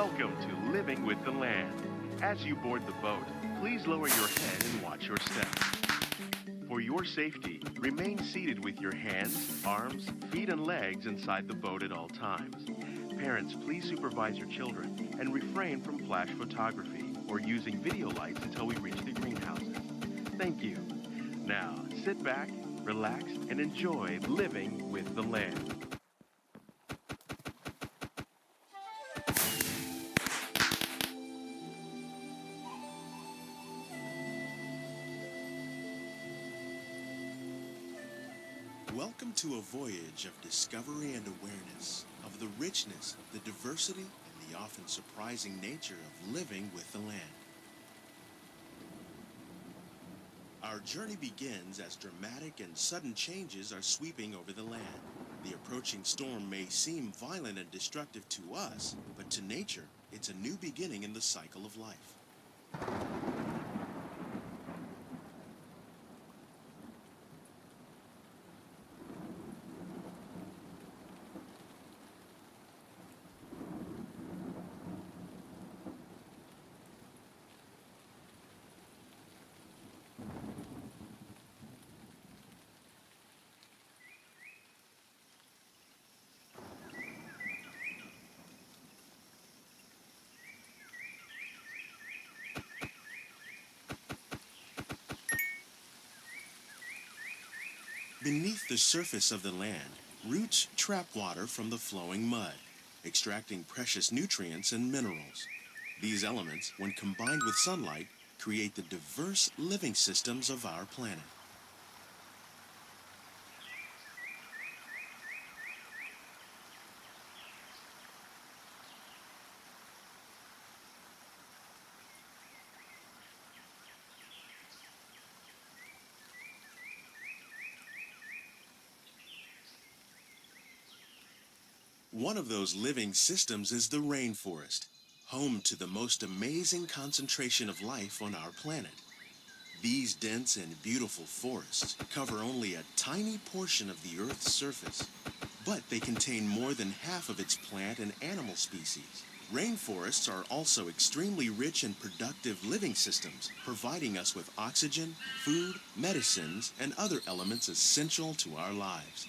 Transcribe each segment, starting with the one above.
Welcome to Living with the Land. As you board the boat, please lower your head and watch your steps. For your safety, remain seated with your hands, arms, feet, and legs inside the boat at all times. Parents, please supervise your children and refrain from flash photography or using video lights until we reach the greenhouses. Thank you. Now, sit back, relax, and enjoy living with the land. Welcome to a voyage of discovery and awareness of the richness, the diversity, and the often surprising nature of living with the land. Our journey begins as dramatic and sudden changes are sweeping over the land. The approaching storm may seem violent and destructive to us, but to nature, it's a new beginning in the cycle of life. Beneath the surface of the land, roots trap water from the flowing mud, extracting precious nutrients and minerals. These elements, when combined with sunlight, create the diverse living systems of our planet. One of those living systems is the rainforest, home to the most amazing concentration of life on our planet. These dense and beautiful forests cover only a tiny portion of the Earth's surface, but they contain more than half of its plant and animal species. Rainforests are also extremely rich and productive living systems, providing us with oxygen, food, medicines, and other elements essential to our lives.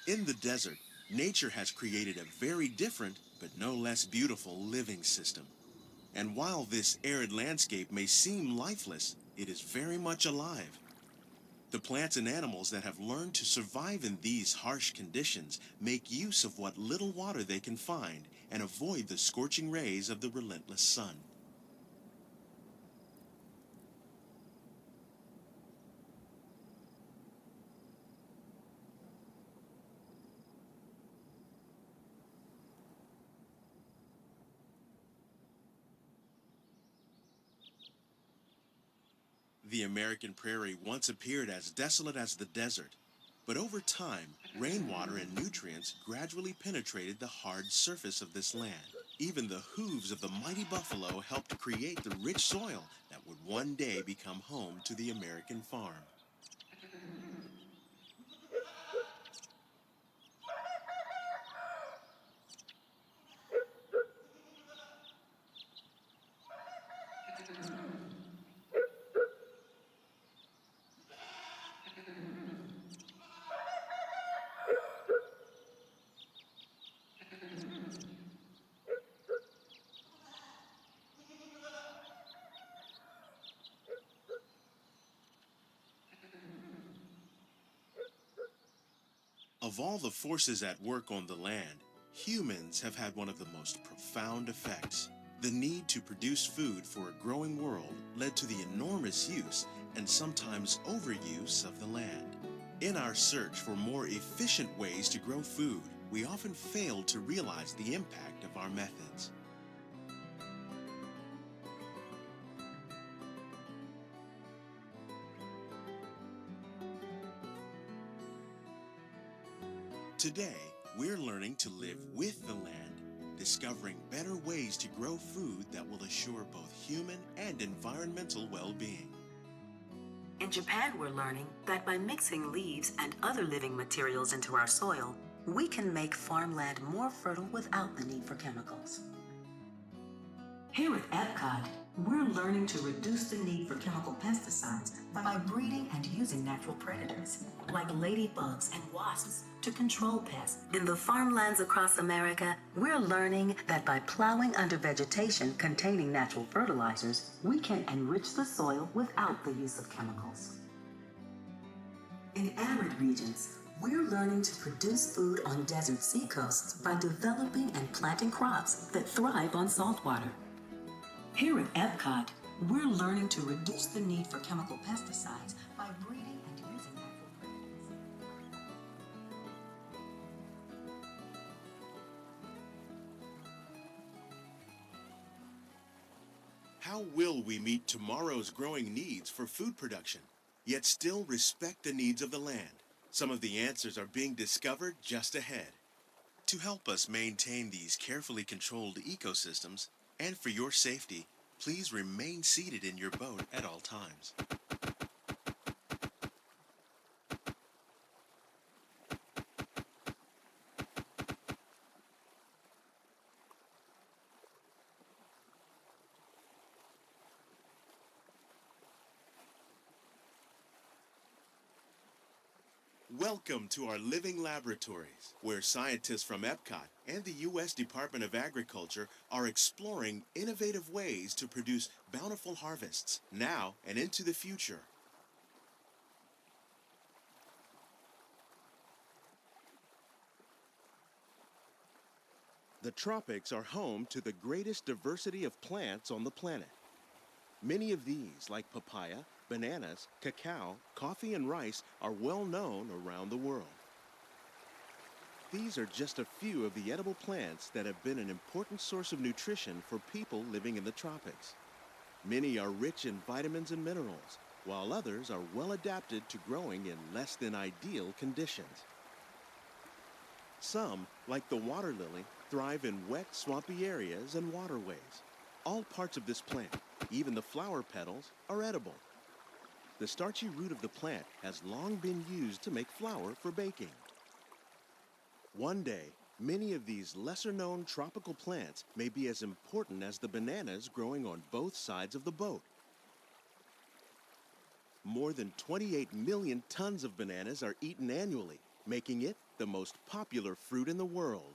In the desert, nature has created a very different, but no less beautiful living system. And while this arid landscape may seem lifeless, it is very much alive. The plants and animals that have learned to survive in these harsh conditions make use of what little water they can find and avoid the scorching rays of the relentless sun. The American prairie once appeared as desolate as the desert, but over time, rainwater and nutrients gradually penetrated the hard surface of this land. Even the hooves of the mighty buffalo helped create the rich soil that would one day become home to the American farm. Of all the forces at work on the land, humans have had one of the most profound effects. The need to produce food for a growing world led to the enormous use and sometimes overuse of the land. In our search for more efficient ways to grow food, we often fail to realize the impact of our methods. Today, we're learning to live with the land, discovering better ways to grow food that will assure both human and environmental well-being. In Japan, we're learning that by mixing leaves and other living materials into our soil, we can make farmland more fertile without the need for chemicals. Here at Epcot, we're learning to reduce the need for chemical pesticides by breeding and using natural predators, like ladybugs and wasps, to control pests. In the farmlands across America, we're learning that by plowing under vegetation containing natural fertilizers, we can enrich the soil without the use of chemicals. In arid regions, we're learning to produce food on desert seacoasts by developing and planting crops that thrive on saltwater. Here at Epcot, we're learning to reduce the need for chemical pesticides by breeding and using natural predators. How will we meet tomorrow's growing needs for food production, yet still respect the needs of the land? Some of the answers are being discovered just ahead. To help us maintain these carefully controlled ecosystems, and for your safety, please remain seated in your boat at all times. Welcome to our living laboratories, where scientists from Epcot and the U.S. Department of Agriculture are exploring innovative ways to produce bountiful harvests now and into the future. The tropics are home to the greatest diversity of plants on the planet. Many of these, like papaya, bananas, cacao, coffee, and rice, are well known around the world. These are just a few of the edible plants that have been an important source of nutrition for people living in the tropics. Many are rich in vitamins and minerals, while others are well adapted to growing in less than ideal conditions. Some, like the water lily, thrive in wet, swampy areas and waterways. All parts of this plant, even the flower petals, are edible. The starchy root of the plant has long been used to make flour for baking. One day, many of these lesser-known tropical plants may be as important as the bananas growing on both sides of the boat. More than 28 million tons of bananas are eaten annually, making it the most popular fruit in the world.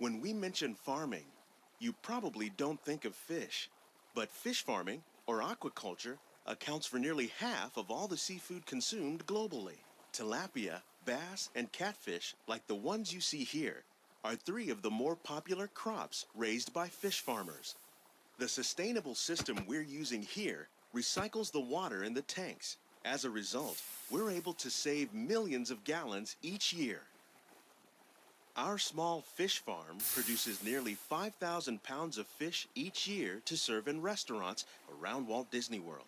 When we mention farming, you probably don't think of fish. But fish farming, or aquaculture, accounts for nearly half of all the seafood consumed globally. Tilapia, bass, and catfish, like the ones you see here, are three of the more popular crops raised by fish farmers. The sustainable system we're using here recycles the water in the tanks. As a result, we're able to save millions of gallons each year. Our small fish farm produces nearly 5,000 pounds of fish each year to serve in restaurants around Walt Disney World.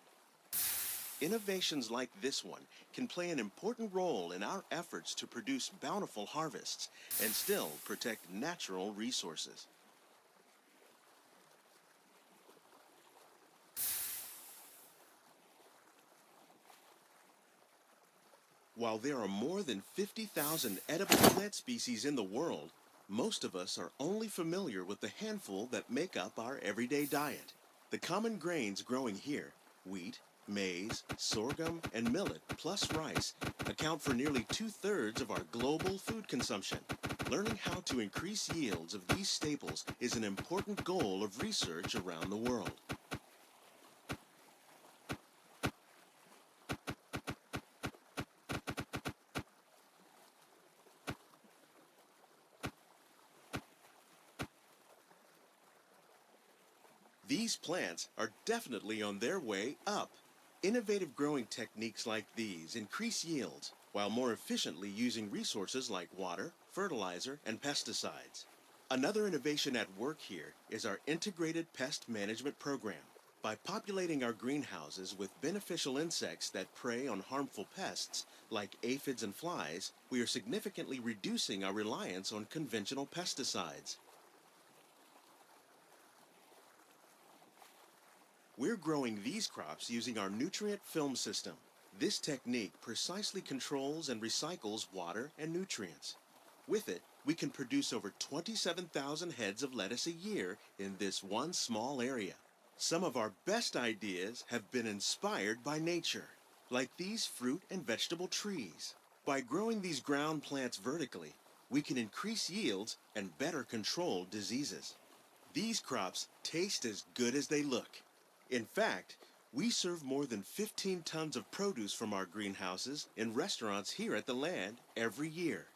Innovations like this one can play an important role in our efforts to produce bountiful harvests and still protect natural resources. While there are more than 50,000 edible plant species in the world, most of us are only familiar with the handful that make up our everyday diet. The common grains growing here, wheat, maize, sorghum, and millet, plus rice, account for nearly 2/3 of our global food consumption. Learning how to increase yields of these staples is an important goal of research around the world. These plants are definitely on their way up. Innovative growing techniques like these increase yields while more efficiently using resources like water, fertilizer, and pesticides. Another innovation at work here is our integrated pest management program. By populating our greenhouses with beneficial insects that prey on harmful pests like aphids and flies, we are significantly reducing our reliance on conventional pesticides. We're growing these crops using our nutrient film system. This technique precisely controls and recycles water and nutrients. With it, we can produce over 27,000 heads of lettuce a year in this one small area. Some of our best ideas have been inspired by nature, like these fruit and vegetable trees. By growing these ground plants vertically, we can increase yields and better control diseases. These crops taste as good as they look. In fact, we serve more than 15 tons of produce from our greenhouses in restaurants here at the land every year.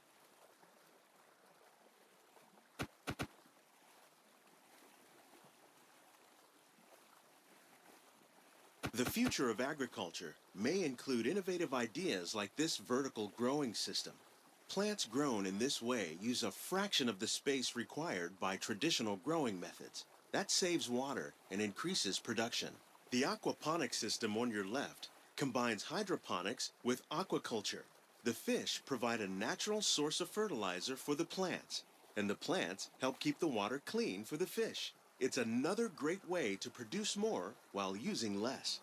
The future of agriculture may include innovative ideas like this vertical growing system. Plants grown in this way use a fraction of the space required by traditional growing methods. That saves water and increases production. The aquaponics system on your left combines hydroponics with aquaculture. The fish provide a natural source of fertilizer for the plants, and the plants help keep the water clean for the fish. It's another great way to produce more while using less.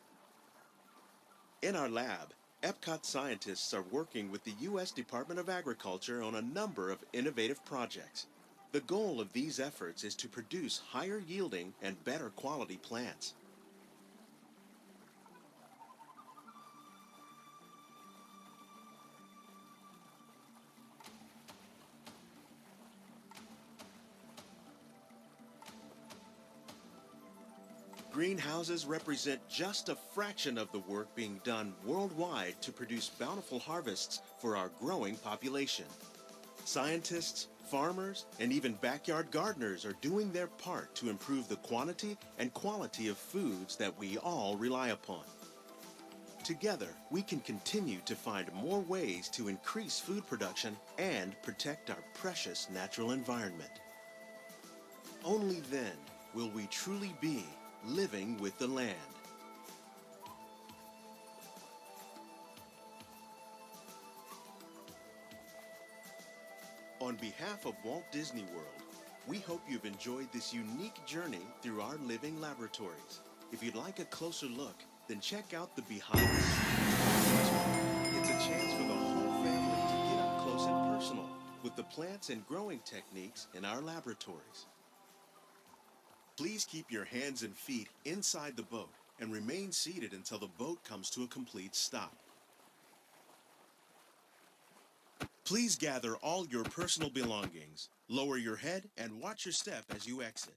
In our lab, Epcot scientists are working with the U.S. Department of Agriculture on a number of innovative projects. The goal of these efforts is to produce higher yielding and better quality plants. Greenhouses represent just a fraction of the work being done worldwide to produce bountiful harvests for our growing population. Scientists, farmers, and even backyard gardeners are doing their part to improve the quantity and quality of foods that we all rely upon. Together, we can continue to find more ways to increase food production and protect our precious natural environment. Only then will we truly be living with the land. On behalf of Walt Disney World, we hope you've enjoyed this unique journey through our living laboratories. If you'd like a closer look, then check out the behind the scenes. It's a chance for the whole family to get up close and personal with the plants and growing techniques in our laboratories. Please keep your hands and feet inside the boat and remain seated until the boat comes to a complete stop. Please gather all your personal belongings, lower your head, and watch your step as you exit.